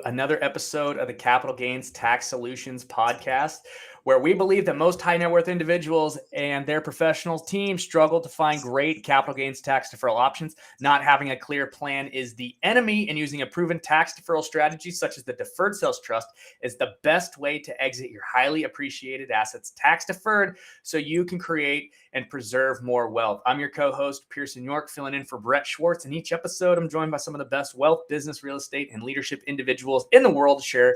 Another episode of the Capital Gains Tax Solutions podcast, where we believe that most high net worth individuals and their professional teams struggle to find great capital gains tax deferral options. Not having a clear plan is the enemy, and using a proven tax deferral strategy such as the Deferred Sales Trust is the best way to exit your highly appreciated assets tax deferred so you can create and preserve more wealth. I'm your co-host, Pearson York, filling in for Brett Swarts. In each episode, I'm joined by some of the best wealth, business, real estate, and leadership individuals in the world to share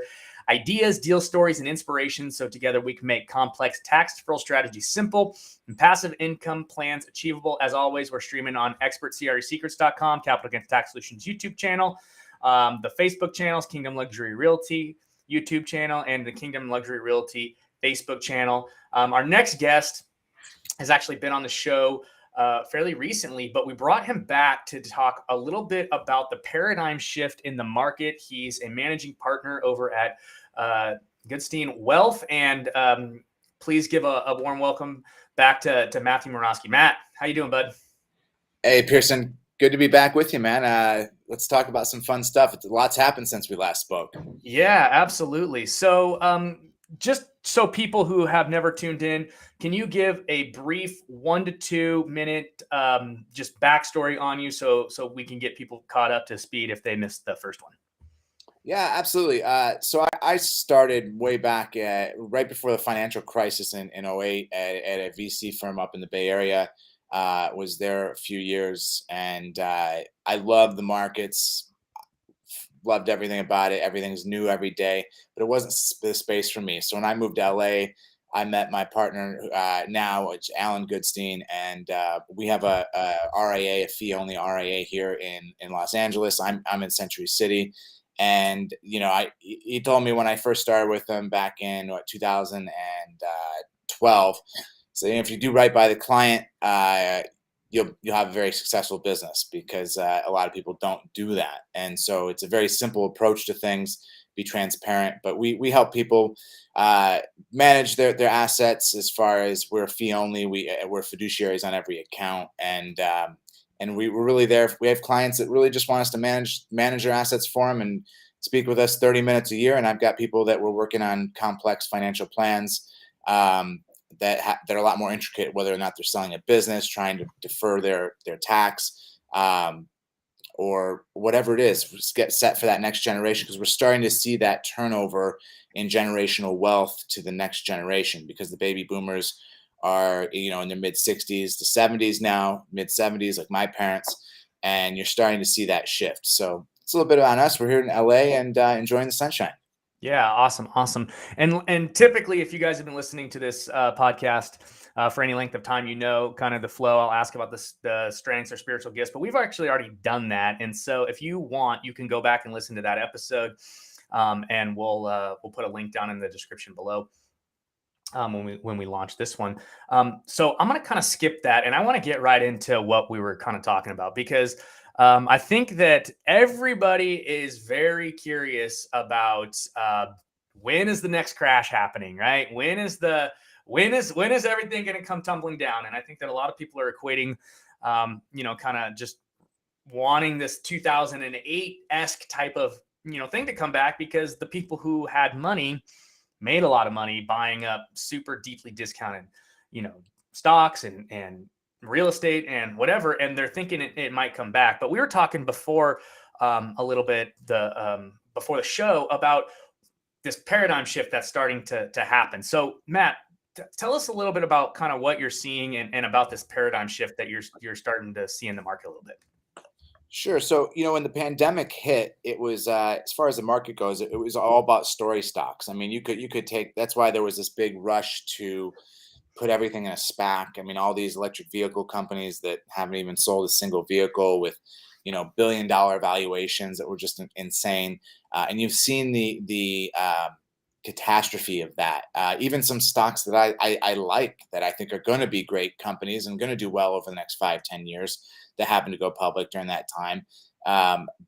ideas, deal stories, and inspiration so together we can make complex tax deferral strategies simple and passive income plans achievable. As always, we're streaming on expertcresecrets.com, Capital Gains Tax Solutions YouTube channel, the Facebook channels, Kingdom Luxury Realty YouTube channel, and the Kingdom Luxury Realty Facebook channel. Our next guest has actually been on the show fairly recently, but we brought him back to talk a little bit about the paradigm shift in the market. He's a managing partner over at Goodstein Wealth, and please give a warm welcome back to Matthew Murawski. Matt, how you doing, bud? Hey, Pearson. Good to be back with you, man. Let's talk about some fun stuff. A lot's happened since we last spoke. Yeah, absolutely. So just so people who have never tuned in, can you give a brief 1 to 2 minute just backstory on you so we can get people caught up to speed if they missed the first one? Yeah, absolutely. So I started way back right before the financial crisis in 08 at a VC firm up in the Bay Area. Was there a few years, and I loved the markets, loved everything about it. Everything's new every day, but it wasn't the space for me. So when I moved to LA, I met my partner now, it's Alan Goodstein, and we have a RIA, a fee-only RIA here in Los Angeles. I'm in Century City, and he told me when I first started with him back in 2012. So if you do right by the client, you'll have a very successful business, because a lot of people don't do that. And so it's a very simple approach to things. Be transparent, but we help people manage their assets. As far as we're fee only, we're fiduciaries on every account, and we're really there. We have clients that really just want us to manage their assets for them and speak with us 30 minutes a year. And I've got people that we're working on complex financial plans that are a lot more intricate, whether or not they're selling a business, trying to defer their tax, or whatever it is, just get set for that next generation, because we're starting to see that turnover in generational wealth to the next generation, because the baby boomers are in their mid 60s to 70s now, mid 70s, like my parents, and you're starting to see that shift. So it's a little bit on us. We're here in LA and enjoying the sunshine. Yeah, awesome. And typically, if you guys have been listening to this podcast for any length of time, kind of the flow. I'll ask about the strengths or spiritual gifts, but we've actually already done that. And so if you want, you can go back and listen to that episode, and we'll put a link down in the description below when we launch this one. So I'm going to kind of skip that, and I want to get right into what we were kind of talking about, because I think that everybody is very curious about when is the next crash happening, right? When is everything going to come tumbling down? And I think that a lot of people are equating, kind of just wanting this 2008-esque type of thing to come back, because the people who had money made a lot of money buying up super deeply discounted, stocks and real estate and whatever, and they're thinking it might come back. But we were talking before a little bit before the show about this paradigm shift that's starting to happen. So Matt, tell us a little bit about kind of what you're seeing and about this paradigm shift that you're starting to see in the market a little bit. Sure. So, when the pandemic hit, it was, as far as the market goes, it was all about story stocks. I mean, you could take, that's why there was this big rush to put everything in a SPAC. I mean, all these electric vehicle companies that haven't even sold a single vehicle with, billion-dollar valuations that were just insane. And you've seen the catastrophe of that. Even some stocks that I like, that I think are going to be great companies and going to do well over the next 5-10 years, that happened to go public during that time.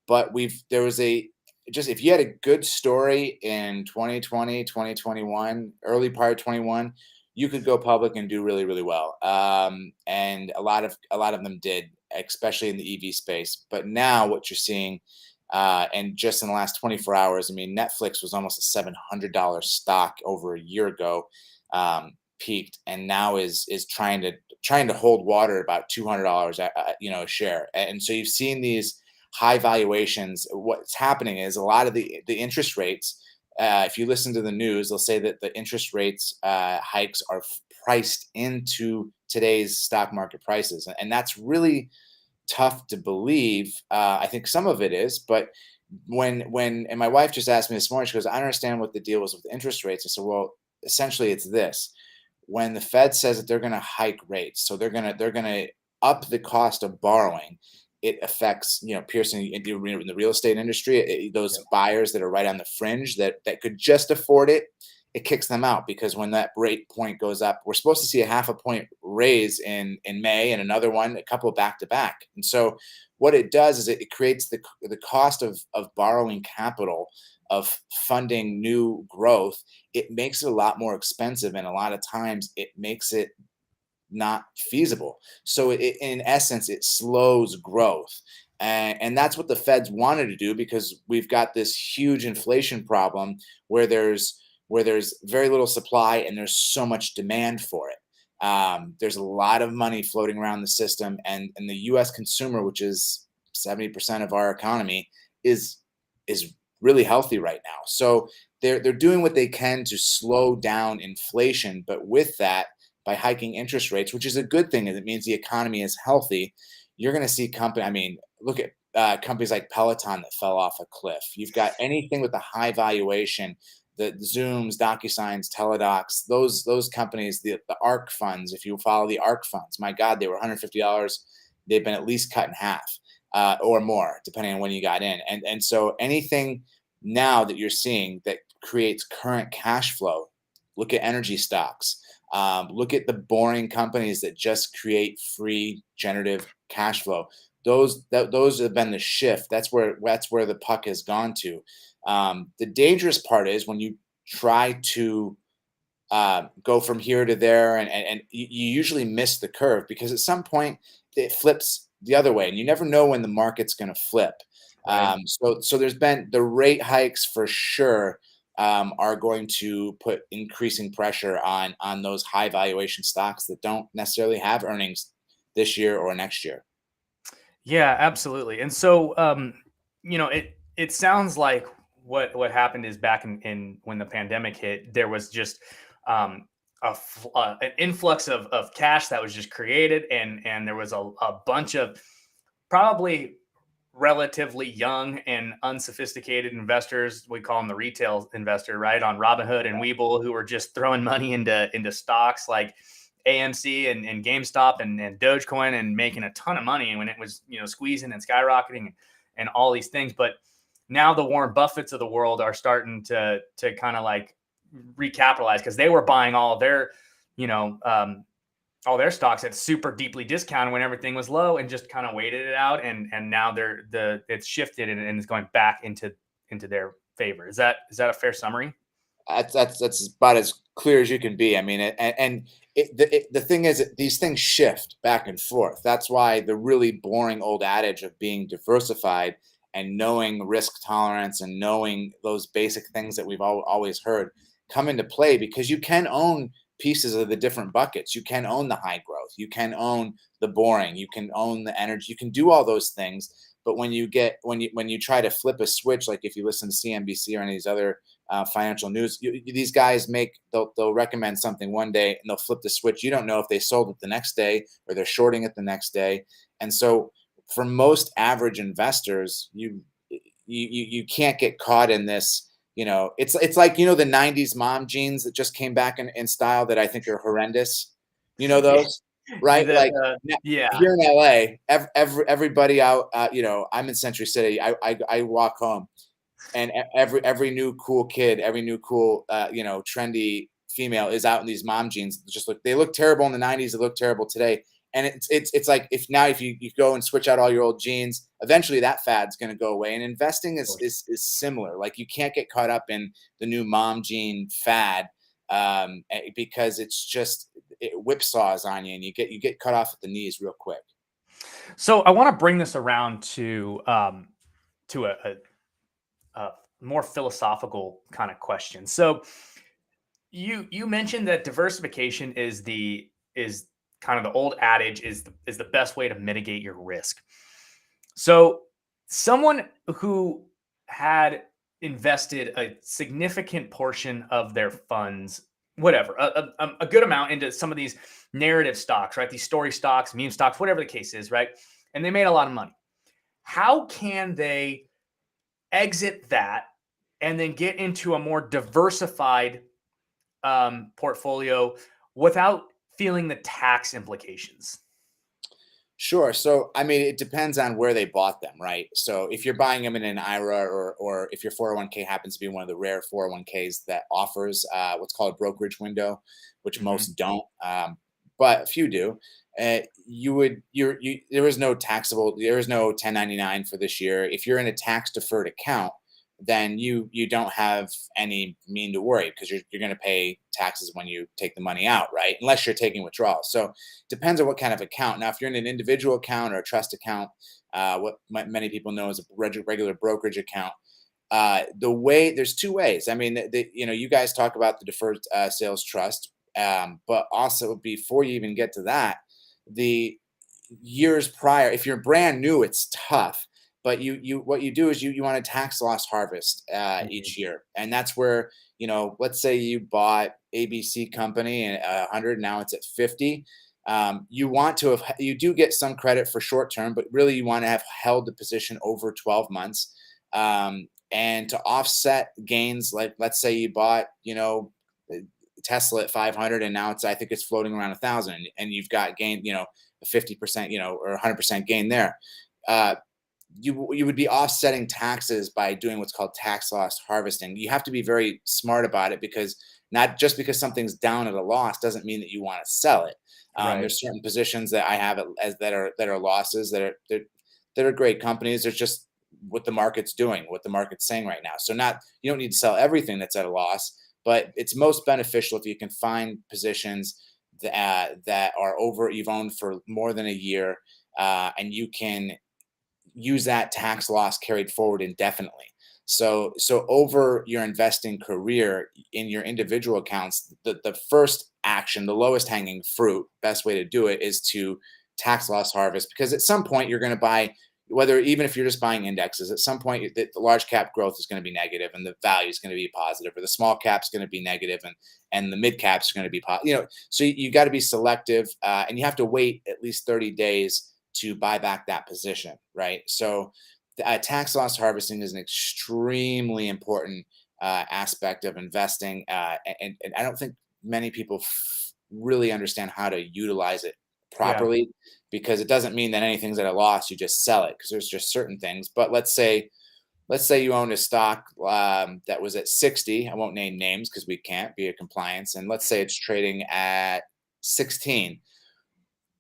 But there was if you had a good story in 2020, 2021, early part of 21, you could go public and do really, really well. And a lot of them did, especially in the EV space. But now what you're seeing, and just in the last 24 hours, I mean, Netflix was almost a $700 stock over a year ago, peaked, and now is trying to hold water at about $200 a share. And so you've seen these high valuations. What's happening is a lot of the interest rates. If you listen to the news, they'll say that the interest rates hikes are priced into today's stock market prices, and that's really tough to believe. I think some of it is, but and my wife just asked me this morning, she goes, "I don't understand what the deal was with interest rates." I said, "Well, essentially, it's this: when the Fed says that they're going to hike rates, so they're going to up the cost of borrowing, it affects, Pearson in the real estate industry, those buyers that are right on the fringe that could just afford it, it kicks them out, because when that rate point goes up, we're supposed to see a half a point raise in May and another one, a couple back to back. And so what it does is it creates the cost of borrowing capital, of funding new growth. It makes it a lot more expensive, and a lot of times it makes it not feasible. So in essence, it slows growth. And that's what the Feds wanted to do, because we've got this huge inflation problem where there's very little supply and there's so much demand for it. There's a lot of money floating around the system, and the U.S. consumer, which is 70% of our economy, is really healthy right now. So they're doing what they can to slow down inflation, but with that, by hiking interest rates, which is a good thing, and it means the economy is healthy, you're going to see look at companies like Peloton that fell off a cliff. You've got anything with a high valuation, the Zooms, DocuSigns, Teladocs, those companies, the ARK funds. If you follow the ARK funds, my God, they were $150. They've been at least cut in half, or more, depending on when you got in. And so anything now that you're seeing that creates current cash flow, look at energy stocks. Look at the boring companies that just create free generative cash flow. Those have been the shift. That's where the puck has gone to. The dangerous part is when you try to go from here to there, and you usually miss the curve, because at some point it flips the other way, and you never know when the market's going to flip. Right. So there's been the rate hikes for sure. Are going to put increasing pressure on those high valuation stocks that don't necessarily have earnings this year or next year. Yeah, absolutely. And so, it sounds like what happened is back in when the pandemic hit, there was just an influx of cash that was just created, and there was a bunch of probably relatively young and unsophisticated investors. We call them the retail investor, right? On Robinhood and Webull, who were just throwing money into stocks like AMC and GameStop and Dogecoin, and making a ton of money when it was, squeezing and skyrocketing and all these things. But now the Warren Buffetts of the world are starting to kind of like recapitalize, because they were buying you know, all their stocks at super deeply discounted when everything was low, and just kind of waited it out. And now it's shifted and it's going back into their favor. Is that a fair summary? That's about as clear as you can be. I mean, the thing is, these things shift back and forth. That's why the really boring old adage of being diversified and knowing risk tolerance and knowing those basic things that we've always heard come into play, because you can own pieces of the different buckets. You can own the high growth, you can own the boring, you can own the energy, you can do all those things. But when you try to flip a switch, like if you listen to CNBC or any of these other financial news, these guys they'll recommend something one day and they'll flip the switch. You don't know if they sold it the next day or they're shorting it the next day. And so for most average investors, you can't get caught in this. It's like, the 90s mom jeans that just came back in style that I think are horrendous. Those, right? Yeah. Here in LA, everybody out, I'm in Century City. I walk home, and every new cool kid, every new cool, trendy female is out in these mom jeans. They look terrible in the 90s. They look terrible today. And it's like, if you go and switch out all your old jeans, eventually that fad's going to go away. And investing is similar. Like, you can't get caught up in the new mom jean fad. because it whipsaws on you, and you get cut off at the knees real quick. So I want to bring this around to a more philosophical kind of question. So you mentioned that diversification is kind of the old adage is the best way to mitigate your risk. So someone who had invested a significant portion of their funds, whatever, a good amount into some of these narrative stocks, right? These story stocks, meme stocks, whatever the case is, right? And they made a lot of money. How can they exit that and then get into a more diversified portfolio without feeling the tax implications? Sure. So, I mean, it depends on where they bought them, right? So, if you're buying them in an IRA, or if your 401k happens to be one of the rare 401ks that offers what's called a brokerage window, which Mm-hmm. most don't, but a few do, there is no taxable, there is no 1099 for this year. If you're in a tax deferred account, then you don't have any mean to worry, because you're going to pay taxes when you take the money out, right? Unless you're taking withdrawals. So depends on what kind of account. Now, if you're in an individual account or a trust account, what many people know as a regular brokerage account, there's two ways. I mean, you guys talk about the deferred sales trust, but also before you even get to that, the years prior, if you're brand new, it's tough. But what you do is you want a tax loss harvest Mm-hmm. each year, and that's where, let's say you bought ABC company and 100, now it's at 50. You do get some credit for short term, but really you want to have held the position over 12 months, and to offset gains. Like, let's say you bought Tesla at 500, and now I think it's floating around 1,000, and you've got gain, a 50%, or 100% gain there. Uh, you would be offsetting taxes by doing what's called tax loss harvesting. You have to be very smart about it, because not just because something's down at a loss doesn't mean that you want to sell it. Right. There's certain positions that I have as that are losses, that are great companies. There's just what the market's doing, what the market's saying right now. So you don't need to sell everything that's at a loss, but it's most beneficial if you can find positions that are you've owned for more than a year, and you can use that tax loss carried forward indefinitely. So over your investing career in your individual accounts, the first action, the lowest hanging fruit, best way to do it is to tax loss harvest, because at some point you're going to buy, even if you're just buying indexes, at some point the large cap growth is going to be negative and the value is going to be positive, or the small cap is going to be negative and the mid caps are going to be positive. So you got to be selective, and you have to wait at least 30 days to buy back that position, right? So tax loss harvesting is an extremely important aspect of investing, and I don't think many people really understand how to utilize it Yeah. properly, because it doesn't mean that anything's at a loss, you just sell it, because there's just certain things. But let's say you own a stock that was at 60. I won't name names because we can't be a compliance, and let's say it's trading at 16,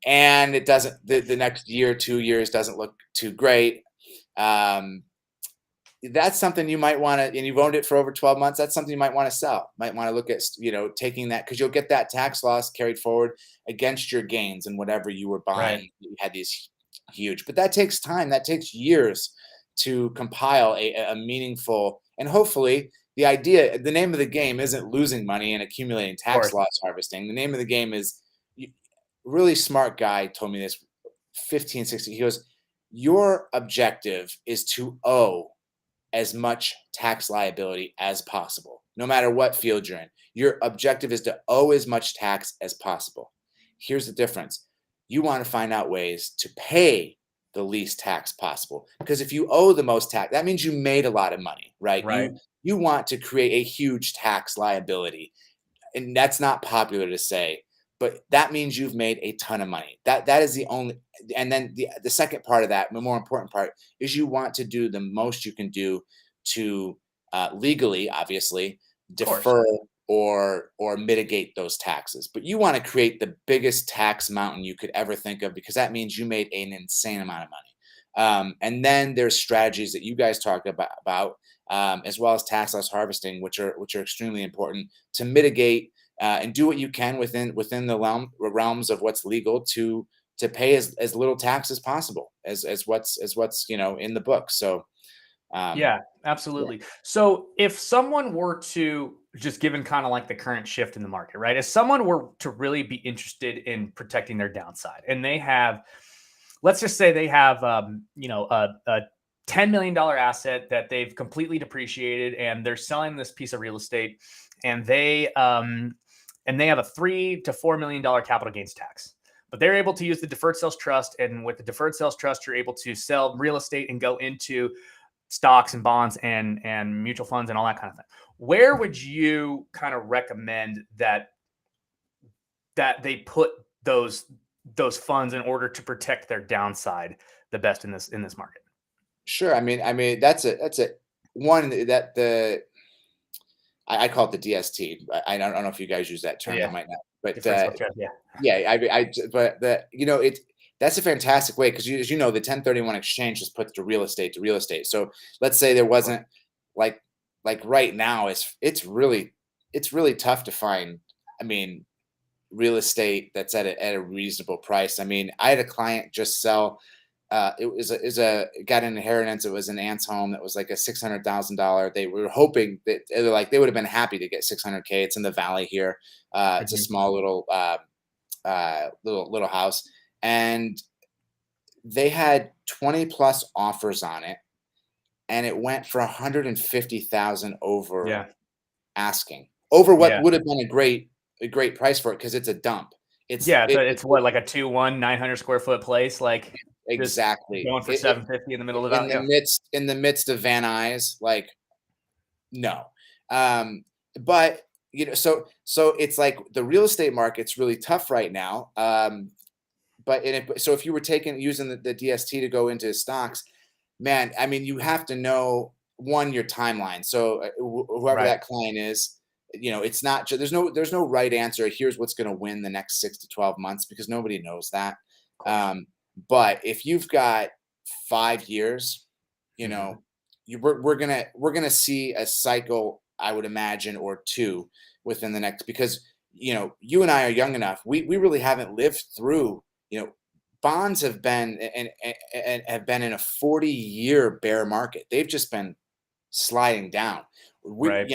and it doesn't, the next year, 2 years doesn't look too great. um, that's something you might want to, and you've owned it for over 12 months, that's something you might want to sell. Might want to look at taking that, because you'll get that tax loss carried forward against your gains and whatever you were Right. buying. You had these huge, but that takes time, that takes years to compile a meaningful, and hopefully the name of the game isn't losing money and accumulating Of tax course. loss harvesting. The name of the game is, really smart guy told me this 15, 16. He goes, your objective is to owe as much tax liability as possible, no matter what field you're in. Your objective is to owe as much tax as possible. Here's the difference. You want to find out ways to pay the least tax possible, because if you owe the most tax, that means you made a lot of money, right? Right. You want to create a huge tax liability, and that's not popular to say, but that means you've made a ton of money. That is the only, and then the second part of that, the more important part, is you want to do the most you can do to legally, obviously, Of course. defer or mitigate those taxes. But you want to create the biggest tax mountain you could ever think of, because that means you made an insane amount of money. And then there's strategies that you guys talk about, as well as tax loss harvesting, which are extremely important to mitigate and do what you can within the realms of what's legal to pay as little tax as possible as what's in the book. So um, Yeah, absolutely. So if someone were to, just given kind of like the current shift in the market, right? If someone were to really be interested in protecting their downside and they have, let's just say they have, a $10 million asset that they've completely depreciated and they're selling this piece of real estate and they have a $3 to $4 million capital gains tax. But they're able to use the deferred sales trust. And with the deferred sales trust, you're able to sell real estate and go into stocks and bonds and mutual funds and all that kind of thing. Where would you kind of recommend that they put those funds in order to protect their downside the best in this market? sure. I mean that's a one that I call it the DST. I don't know if you guys use that term. I Yeah, might not, but different stuff. Yeah, yeah, but that's a fantastic way because as you know, the 1031 exchange just puts the real estate to real estate. So let's say there wasn't like right now, it's really tough to find. I mean, real estate that's at a reasonable price. I mean, I had a client just sell. It got an inheritance. It was an aunt's home that was like a $600,000. They were hoping that they would have been happy to get 600K. It's in the valley here. It's a Mhm. small little house, and they had 20 plus offers on it, and it went for 150,000 over Yeah, asking, over what yeah, would have been a great price for it because it's a dump. It's yeah. it, It's what, like a 2-1 900 square foot place, like just exactly going for it, 750 in the middle of the in valley. the Yeah, midst of Van Nuys, like no. Um, but so it's like the real estate market's really tough right now. So if you were using the DST to go into stocks, man, I mean, you have to know your timeline. So whoever right. that client is, it's not there's no right answer. Here's what's going to win the next 6 to 12 months because nobody knows that. Of course. Um, but if you've got 5 years, you Mhm. know, we're gonna see a cycle, I would imagine, or two within the next because you and I are young enough. We really haven't lived through bonds have been and have been in a 40-year bear market. They've just been sliding down. Right.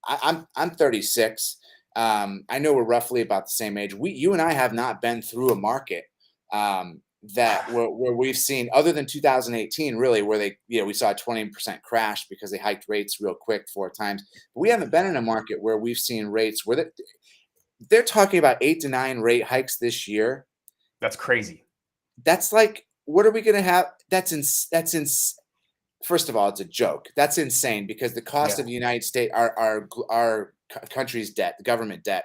I'm 36. I know we're roughly about the same age. You and I have not been through a market that where we've seen, other than 2018, really, where we saw a 20% crash because they hiked rates real quick 4 times. But we haven't been in a market where we've seen rates where they're talking about 8 to 9 rate hikes this year. That's crazy. That's like, what are we going to have? That's in. First of all, it's a joke. That's insane because the cost Yeah. of the United States, our country's debt, the government debt,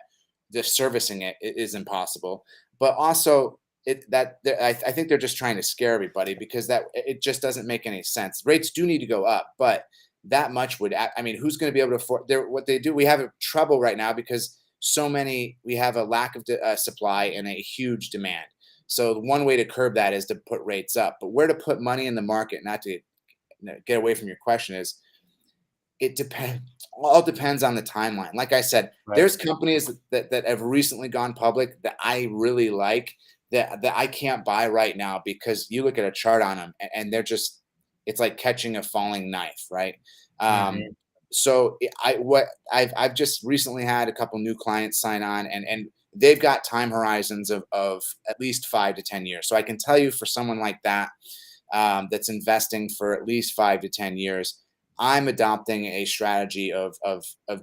just servicing it is impossible. But also, I think they're just trying to scare everybody because it just doesn't make any sense. Rates do need to go up, but that much I mean, who's going to be able to afford? What they do, we have trouble right now because we have a lack of supply and a huge demand. So one way to curb that is to put rates up. But where to put money in the market, not to get away from your question, is it depends all depends on the timeline. Like I said, Right. there's companies that have recently gone public that I really like that I can't buy right now because you look at a chart on them and they're just, it's like catching a falling knife, right? um Mhm. so I've just recently had a couple new clients sign on, and they've got time horizons of at least 5 to 10 years. So I can tell you, for someone like that, that's investing for at least 5 to 10 years, I'm adopting a strategy of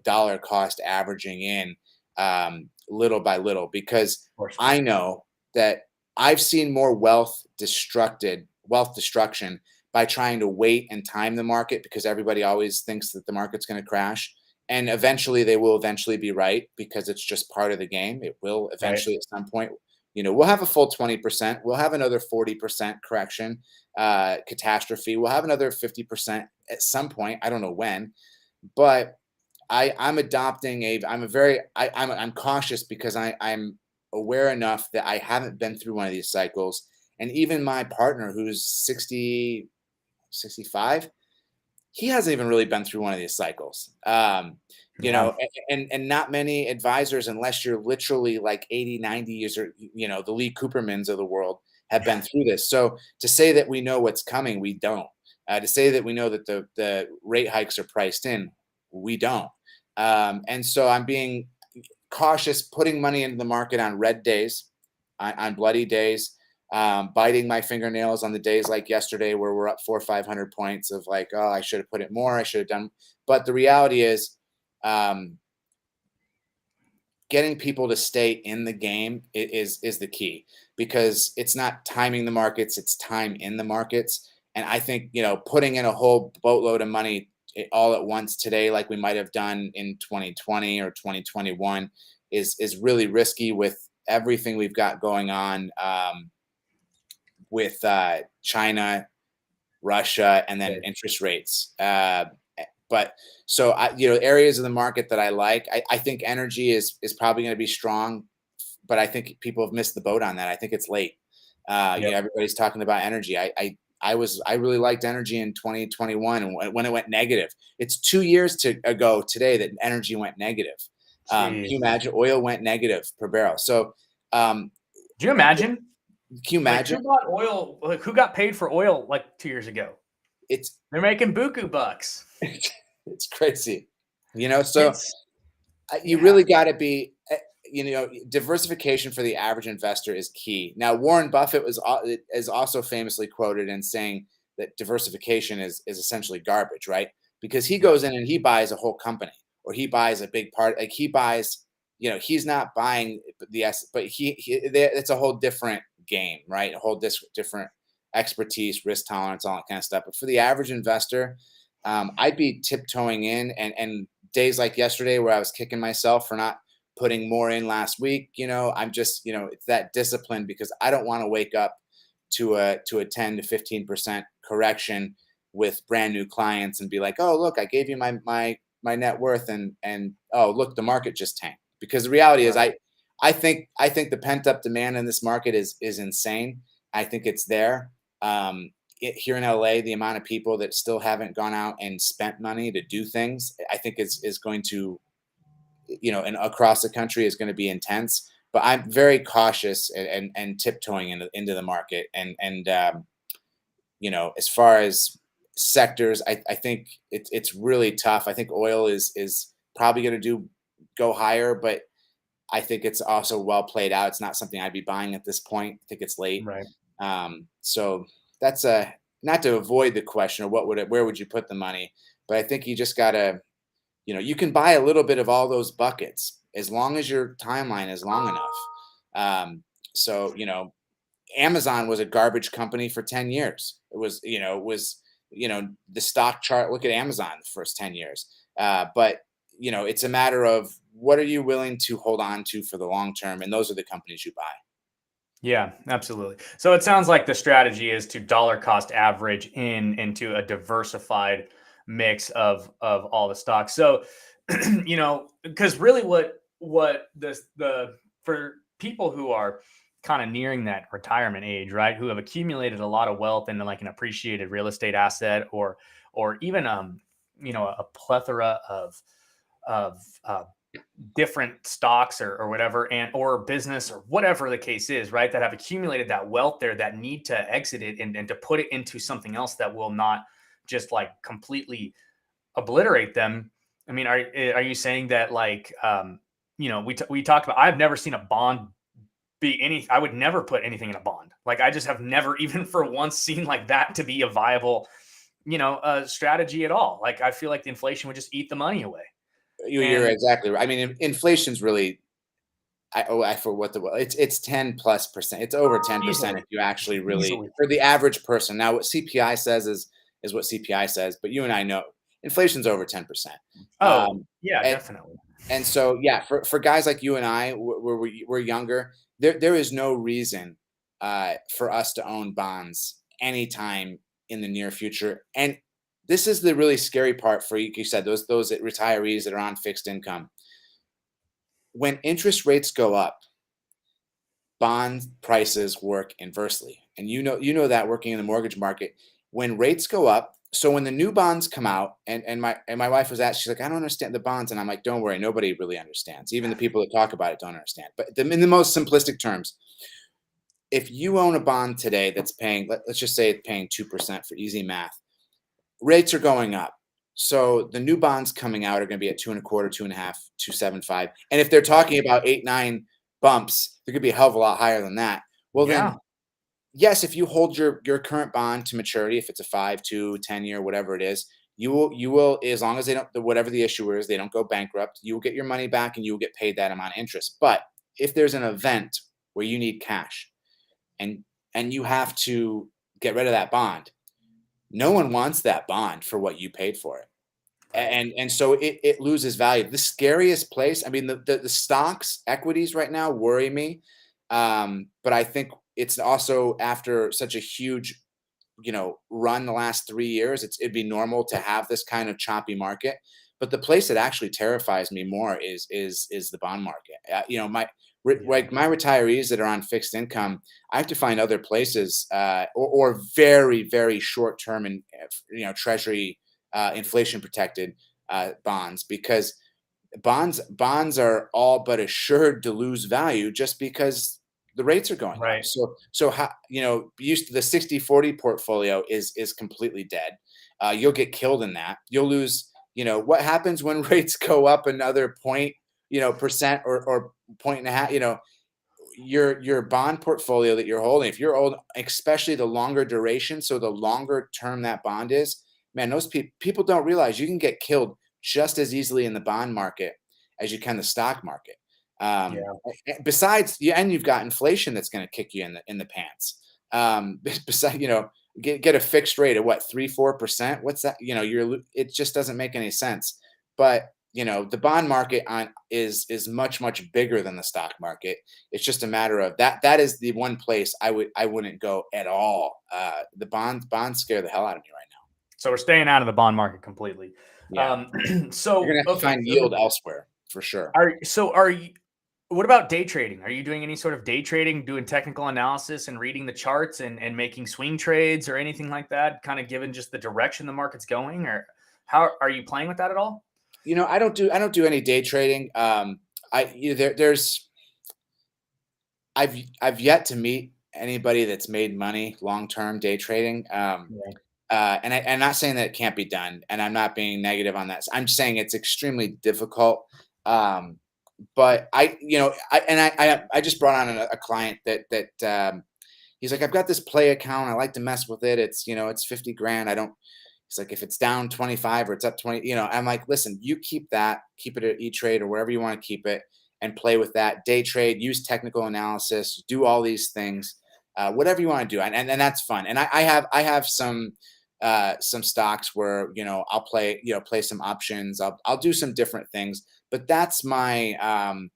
dollar cost averaging in, little by little, because Of course. I know that I've seen more wealth destruction by trying to wait and time the market because everybody always thinks that the market's going to crash. And eventually they will eventually be right because it's just part of the game. It will Right. eventually at some point, we'll have a full 20%. We'll have another 40% correction, catastrophe. We'll have another 50% at some point. I don't know when, but I'm adopting I'm cautious because I'm aware enough that I haven't been through one of these cycles. And even my partner, who's 65, he hasn't even really been through one of these cycles. Yeah. And not many advisors, unless you're literally like 80, 90 years, or, the Lee Coopermans of the world, have been through this. So to say that we know what's coming, we don't. To say that we know that the rate hikes are priced in, we don't. And so I'm being cautious, putting money into the market on red days, on bloody days, biting my fingernails on the days like yesterday where we're up 400 or 500 points of like, oh, I should have put it more. I should have done. But the reality is, um, getting people to stay in the game is the key, because it's not timing the markets, it's time in the markets. And I think, putting in a whole boatload of money all at once today, like we might have done in 2020 or 2021, is really risky with everything we've got going on, with China, Russia, and then Right. interest rates. But so areas of the market that I like, I think energy is probably going to be strong, but I think people have missed the boat on that. I think it's late. Yep. Everybody's talking about energy. I really liked energy in 2021, and when it went negative. It's 2 years ago today that energy went negative. Can Jeez. you imagine? Oil went negative per barrel. So Do you imagine? can you Like, imagine? who bought oil? Like, who got paid for oil like 2 years ago? It's They're making buku bucks. it's crazy. So It's you yeah. really got to be, diversification for the average investor is key. Now, Warren Buffett is also famously quoted in saying that diversification is essentially garbage, right? Because he Yep. goes in and he buys a whole company, or he buys a big part. Like he buys, he's not buying the S, but it's a whole different game, right? A whole different expertise, risk tolerance, all that kind of stuff. But for the average investor, I'd be tiptoeing in, and days like yesterday where I was kicking myself for not putting more in last week, I'm just, it's that discipline, because I don't want to wake up to a 10 to 15% correction with brand new clients and be like, oh, look, I gave you my net worth, and oh, look, the market just tanked. Because the reality is, Right. I think the pent up demand in this market is insane. I think it's there. Here in LA, the amount of people that still haven't gone out and spent money to do things, I think is going to, and across the country, is going to be intense. But I'm very cautious, and tiptoeing into the market. As far as sectors, I think it's really tough. I think oil is probably going to go higher, but I think it's also well played out. It's not something I'd be buying at this point. I think it's late. Right. So that's not to avoid the question of where would you put the money, but I think you just gotta, you can buy a little bit of all those buckets as long as your timeline is long enough. So Amazon was a garbage company for 10 years. The stock chart. Look at Amazon the first 10 years. But it's a matter of what are you willing to hold on to for the long term, and those are the companies you buy. Yeah, absolutely. So it sounds like the strategy is to dollar cost average into a diversified mix of all the stocks. So, because really what the for people who are kind of nearing that retirement age, right, who have accumulated a lot of wealth into like an appreciated real estate asset, or even a plethora of different stocks or whatever, and or business or whatever the case is, right, that have accumulated that wealth there, that need to exit it and to put it into something else that will not just like completely obliterate them. I mean, are you saying that, like, we talked about, I've never seen a bond be any, I would never put anything in a bond. Like, I just have never even for once seen like that to be a viable strategy at all. Like, I feel like the inflation would just eat the money away. You're And exactly right. I mean, inflation's really, I for what it's 10+%. It's over 10% if easily you actually really, easily for the average person. Now, what CPI says is what CPI says, but you and I know inflation's over 10%. Oh, Um, yeah, and definitely. and so yeah, for guys like you and I, we're younger. There is no reason for us to own bonds anytime in the near future. And this is the really scary part for you. You said those retirees that are on fixed income. When interest rates go up, bond prices work inversely. And you know that working in the mortgage market, when rates go up, So when the new bonds come out, and my wife was asked, she's like, I don't understand the bonds, and I'm like, don't worry, nobody really understands. Even the people that talk about it don't understand. But in the most simplistic terms, if you own a bond today that's paying, let's just say it's paying 2% for easy math, rates are going up. So the new bonds coming out are going to be at 2.25, 2.5, 2.75. And if they're talking about 8, 9 bumps, they're going to be a hell of a lot higher than that. Well, Yeah. then yes, if you hold your current bond to maturity, if it's a 5, 2, 10-year, whatever it is, you will, as long as they don't, whatever the issuer is, they don't go bankrupt, you will get your money back and you will get paid that amount of interest. But if there's an event where you need cash and you have to get rid of that bond, no one wants that bond for what you paid for it. Right. And so it loses value. The scariest place, I mean, the stocks, equities right now worry me. But I think it's also after such a huge, run the last 3 years, it'd be normal to have this kind of choppy market. But the place that actually terrifies me more is the bond market. Yeah. Like my retirees that are on fixed income, I have to find other places, or very very short term and treasury, inflation protected bonds, because bonds are all but assured to lose value just because the rates are going up. Right. So how, used to the 60/40 portfolio is completely dead. You'll get killed in that. You'll lose. What happens when rates go up another point, percent, or point and a half. Your bond portfolio that you're holding, if you're old, especially the longer duration, so the longer term that bond is, man, those people don't realize you can get killed just as easily in the bond market as you can the stock market. Yeah. Besides, and you've got inflation that's going to kick you in the pants. Besides, get a fixed rate of what, 3-4%. What's that? It just doesn't make any sense. But the bond market is much much bigger than the stock market. It's just a matter of that is the one place I wouldn't go at all. The bonds scare the hell out of me right now. So we're staying out of the bond market completely. Yeah, you're So gonna have to okay. find yield elsewhere for sure. Are you? What about day trading? Are you doing any sort of day trading, doing technical analysis and reading the charts and making swing trades or anything like that? Kind of given just the direction the market's going, or how are you playing with that at all? I don't do any day trading. I you know, there, there's I've yet to meet anybody that's made money long term day trading. Right. I'm not saying that it can't be done, and I'm not being negative on that. I'm just saying it's extremely difficult. Um, but I just brought on a client that he's like, I've got this play account. I like to mess with it. It's 50 grand. I don't. He's like, if it's down 25 or it's up 20, I'm like, listen, you keep it at E-Trade or wherever you want to keep it, and play with that. Day trade, use technical analysis, do all these things, whatever you want to do, and that's fun. And I have some stocks where I'll play some options. I'll do some different things, but that's my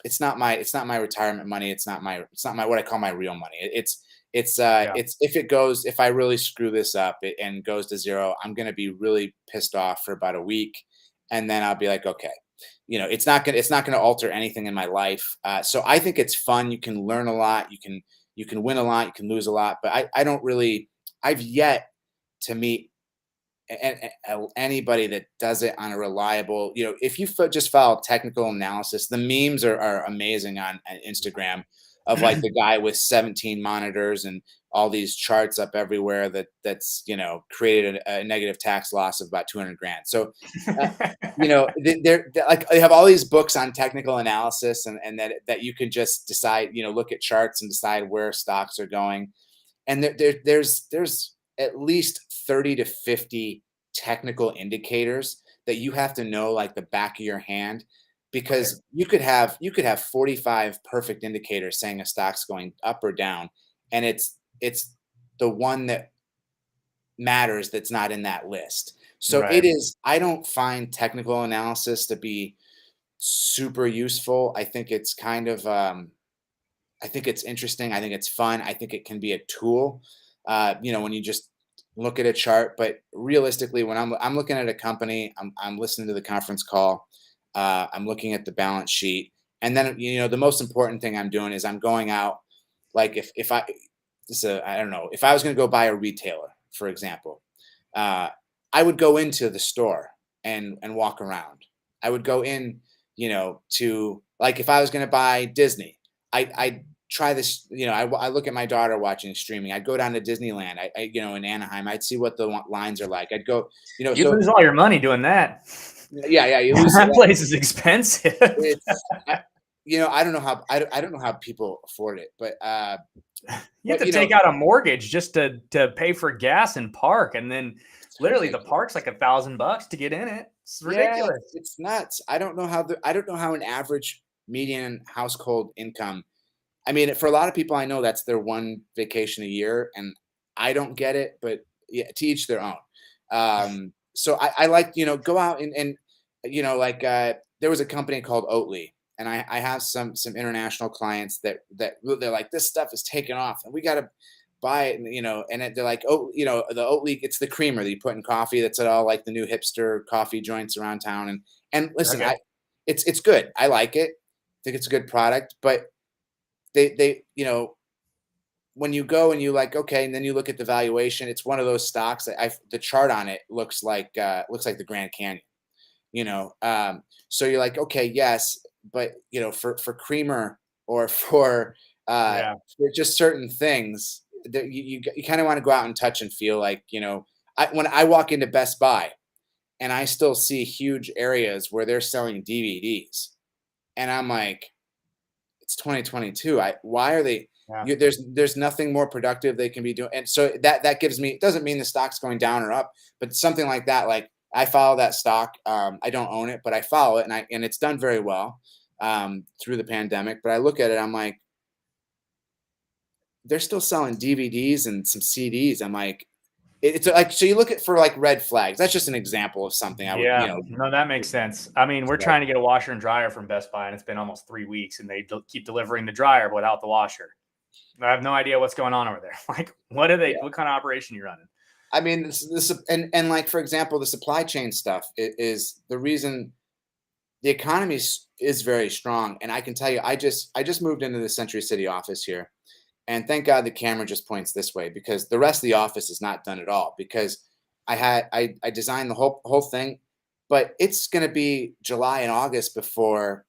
it's not my retirement money. It's not my what I call my real money. Yeah. It's if I really screw this up and goes to zero, I'm gonna be really pissed off for about a week, and then I'll be like, okay, it's not gonna alter anything in my life. So I think it's fun. You can learn a lot. You can win a lot. You can lose a lot. But I don't really. I've yet to meet anybody that does it on a reliable, if you just follow technical analysis, the memes are amazing on Instagram, of like the guy with 17 monitors and all these charts up everywhere that's created a negative tax loss of about 200 grand. So uh, they're like, they have all these books on technical analysis, and that you can just decide, look at charts and decide where stocks are going. And there's at least 30 to 50 technical indicators that you have to know like the back of your hand, Okay. because you could have 45 perfect indicators saying a stock's going up or down, and it's the one that matters that's not in that list. So it Right. is I don't find technical analysis to be super useful. I think it's kind of I think it's interesting. I think it's fun. I think it can be a tool, when you just look at a chart. But realistically, when I'm looking at a company, I'm listening to the conference call, I'm looking at the balance sheet, and then the most important thing I'm doing is I'm going out. Like if I this I don't know, if I was going to go buy a retailer, for example, I would go into the store and walk around. I would go in, to, like, if I was going to buy Disney, I try this. I look at my daughter watching streaming. I'd go down to Disneyland. In Anaheim, I'd see what the lines are like. I'd go, You so lose all your money doing that. yeah, you lose. That place is expensive. It's, I don't know how I don't know how people afford it, but You have to take out a mortgage just to pay for gas and park, and then literally the park's like $1,000 to get in it. It's ridiculous. Yeah, it's nuts. I don't know how an average median household income. I mean, for a lot of people I know, that's their one vacation a year, and I don't get it, but yeah, to each their own. So I like, go out and like, there was a company called Oatly, and I have some international clients that they're like, this stuff is taking off, and we got to buy it, and they're like, oh, the Oatly, it's the creamer that you put in coffee. That's at all like the new hipster coffee joints around town, and listen, Okay. it's good. I like it. I think it's a good product, but they when you go and you like, okay, and then you look at the valuation, it's one of those stocks that the chart on it looks like the Grand Canyon, so you're like, okay, yes, but for creamer, or for just certain things that you kind of want to go out and touch and feel like, when I walk into Best Buy and I still see huge areas where they're selling DVDs, and I'm like, it's 2022. Why are they? Yeah. There's nothing more productive they can be doing, and so that gives me. It doesn't mean the stock's going down or up, but something like that. Like, I follow that stock. I don't own it, but I follow it, and it's done very well through the pandemic. But I look at it, I'm like, they're still selling DVDs and some CDs. I'm like, it's like, so you look at for like red flags. That's just an example of something I would, Yeah, no, that makes sense. I mean, we're trying to get a washer and dryer from Best Buy, and it's been almost 3 weeks, and they keep delivering the dryer without the washer. I have no idea what's going on over there. Like, what are they? Yeah. What kind of operation you running? I mean, this and like, for example, the supply chain stuff is the reason the economy is very strong. And I can tell you, I just moved into the Century City office here, and thank God the camera just points this way, because the rest of the office is not done at all. Because I designed the whole thing, but it's going to be July and August before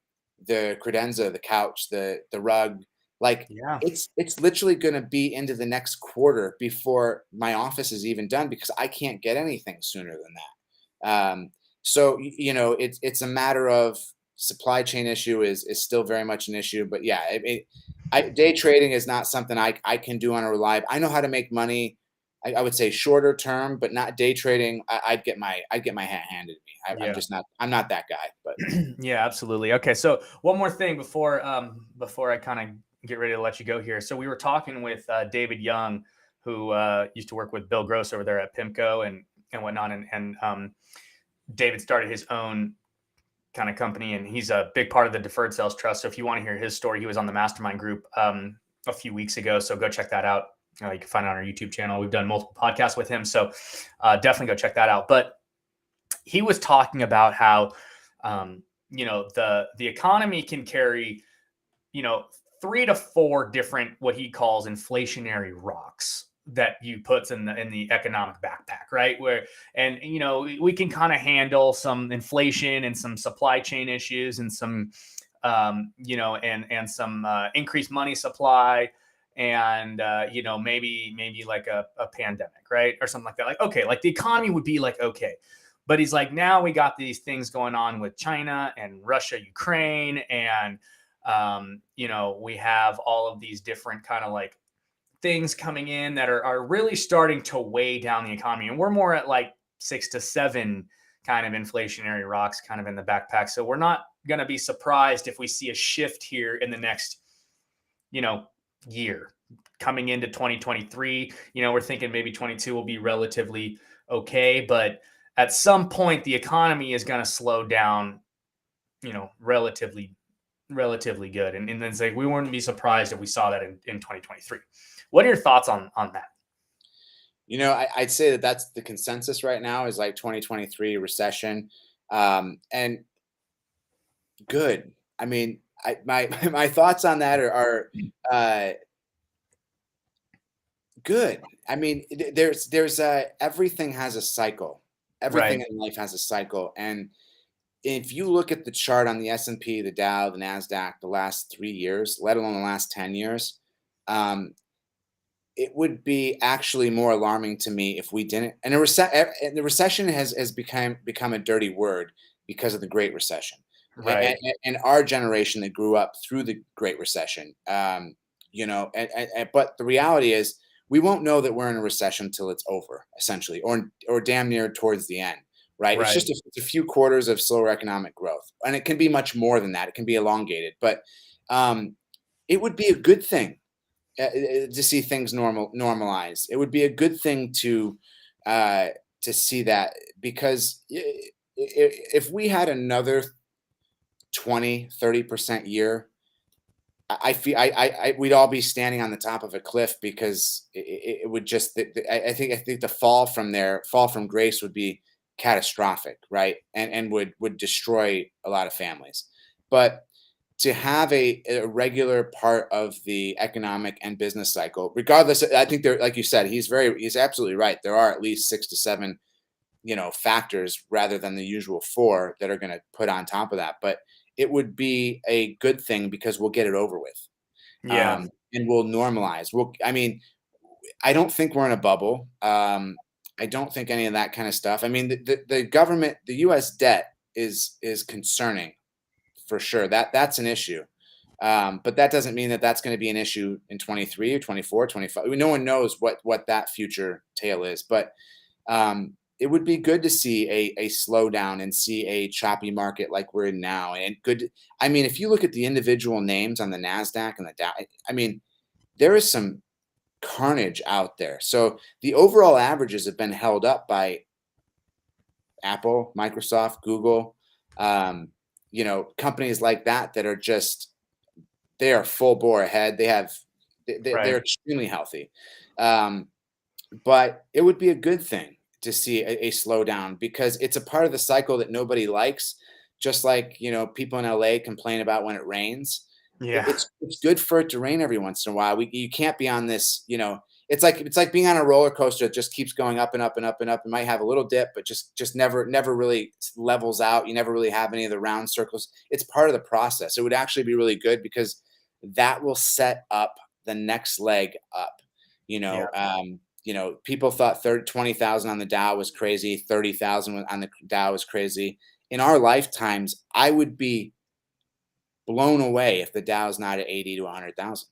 the credenza, the couch, the rug, like, Yeah. it's literally going to be into the next quarter before my office is even done, because I can't get anything sooner than that. So it's a matter of supply chain issue is still very much an issue, but yeah, day trading is not something I can do on a reliable. I know how to make money. I would say shorter term, but not day trading. I'd get my hat handed to me. Yeah. I'm not that guy, but Yeah, absolutely. Okay, so one more thing before I kind of get ready to let you go here. So we were talking with David Young, who used to work with Bill Gross over there at PIMCO and whatnot, and David started his own kind of company, and he's a big part of the Deferred Sales Trust. So if you want to hear his story, he was on the mastermind group a few weeks ago. So go check that out. You can find it on our YouTube channel. We've done multiple podcasts with him. So definitely go check that out. But he was talking about how, the economy can carry, 3 to 4 different, what he calls inflationary rocks that you puts in the economic backpack, right? And we can kind of handle some inflation and some supply chain issues and some, and some increased money supply, and maybe like a pandemic, right, or something like that. Like, okay, like the economy would be like, okay, but he's like, now we got these things going on with China and Russia, Ukraine, and we have all of these different kind of like things coming in that are really starting to weigh down the economy, and we're more at like 6 to 7 kind of inflationary rocks kind of in the backpack. So we're not going to be surprised if we see a shift here in the next year coming into 2023. We're thinking maybe 22 will be relatively okay, but at some point the economy is going to slow down, relatively good. And then it's like, we wouldn't be surprised if we saw that in 2023. What are your thoughts on that? I'd say that that's the consensus right now, is like 2023 recession, and good. I mean, my thoughts on that are Good. I mean, everything has a cycle. Everything Right. in life has a cycle. And if you look at the chart on the S&P, the Dow, the NASDAQ, the last 3 years, let alone the last 10 years, um, it would be actually more alarming to me if we didn't. And the recession has become a dirty word because of the Great Recession. Right. And our generation that grew up through the Great Recession, but the reality is we won't know that we're in a recession till it's over, essentially, or damn near towards the end, right? It's Right. just it's a few quarters of slower economic growth, and it can be much more than that. It can be elongated, but um, it would be a good thing to see things normalize. It would be a good thing uh, to see that, because if we had another 20-30% year, I feel we'd all be standing on the top of a cliff, because it would just I think the fall from grace would be catastrophic, right? And would destroy a lot of families. But to have a regular part of the economic and business cycle, regardless, I think there, like you said, he's absolutely right. There are at least 6 to 7 factors rather than the usual 4 that are going to put on top of that. But it would be a good thing, because we'll get it over with, Yeah. and we'll normalize. I mean, I don't think we're in a bubble. I don't think any of that kind of stuff. I mean, the government, the U.S. debt is concerning, for sure. That's an issue. But that doesn't mean that that's going to be an issue in 23 or 24, 25. No one knows what that future tale is. But it would be good to see a slowdown and see a choppy market like we're in now. And good. I mean, if you look at the individual names on the NASDAQ and the Dow, I mean, there is some carnage out there. So the overall averages have been held up by Apple, Microsoft, Google, companies like that are just, they are full bore ahead. They're Right. extremely healthy. Um, but it would be a good thing to see a slowdown, because it's a part of the cycle that nobody likes. Just like, people in LA complain about when it rains. Yeah. It's good for it to rain every once in a while. You can't be on this, it's like being on a roller coaster that just keeps going up and up and up and up. It might have a little dip, but just never really levels out. You never really have any of the round circles. It's part of the process. It would actually be really good, because that will set up the next leg up. You Yeah. know, people thought 20,000 on the Dow was crazy, 30,000 on the Dow was crazy. In our lifetimes, I would be blown away if the Dow is not at 80 to 100,000.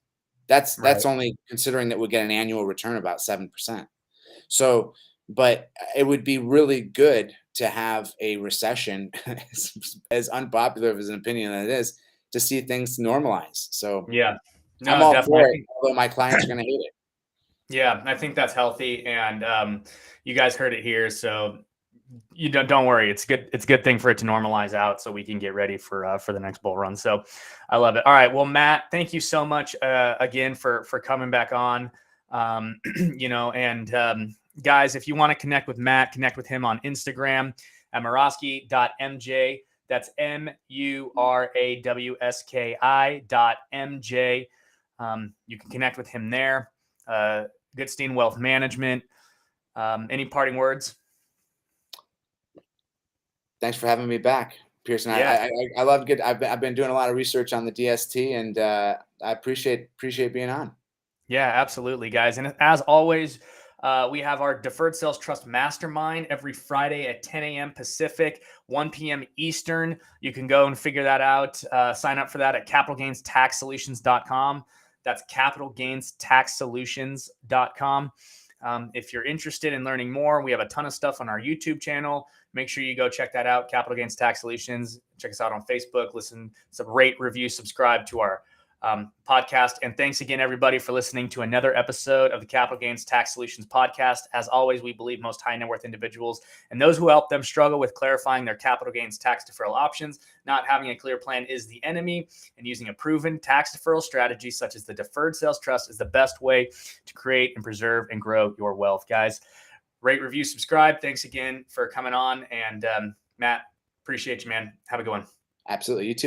That's Right. only considering that we get an annual return about 7%. So, but it would be really good to have a recession, as unpopular as an opinion that it is, to see things normalize. So Yeah. I'm No, all definitely. for it, although my clients are going to hate it. Yeah, I think that's healthy, and you guys heard it here. So you don't worry. It's good. It's a good thing for it to normalize out, so we can get ready for the next bull run. So I love it. All right. Well, Matt, thank you so much again for coming back on. And guys, if you want to connect with Matt, connect with him on Instagram at Murawski.mj. That's MURAWSKI.MJ. You can connect with him there. Goodstein Wealth Management. Any parting words? Thanks for having me back, Pearson. Yeah. I love good. I've been doing a lot of research on the DST, and I appreciate being on. Yeah, absolutely, guys. And as always, we have our Deferred Sales Trust Mastermind every Friday at 10 a.m. Pacific, 1 p.m. Eastern. You can go and figure that out. Sign up for that at capitalgainstaxsolutions.com. That's capitalgainstaxsolutions.com. If you're interested in learning more, we have a ton of stuff on our YouTube channel. Make sure you go check that out, Capital Gains Tax Solutions. Check us out on Facebook. Listen, rate, review, subscribe to our podcast. And thanks again, everybody, for listening to another episode of the Capital Gains Tax Solutions podcast. As always, we believe most high net worth individuals and those who help them struggle with clarifying their capital gains tax deferral options. Not having a clear plan is the enemy, and using a proven tax deferral strategy such as the Deferred Sales Trust is the best way to create and preserve and grow your wealth. Guys, rate, review, subscribe. Thanks again for coming on. And Matt, appreciate you, man. Have a good one. Absolutely. You too.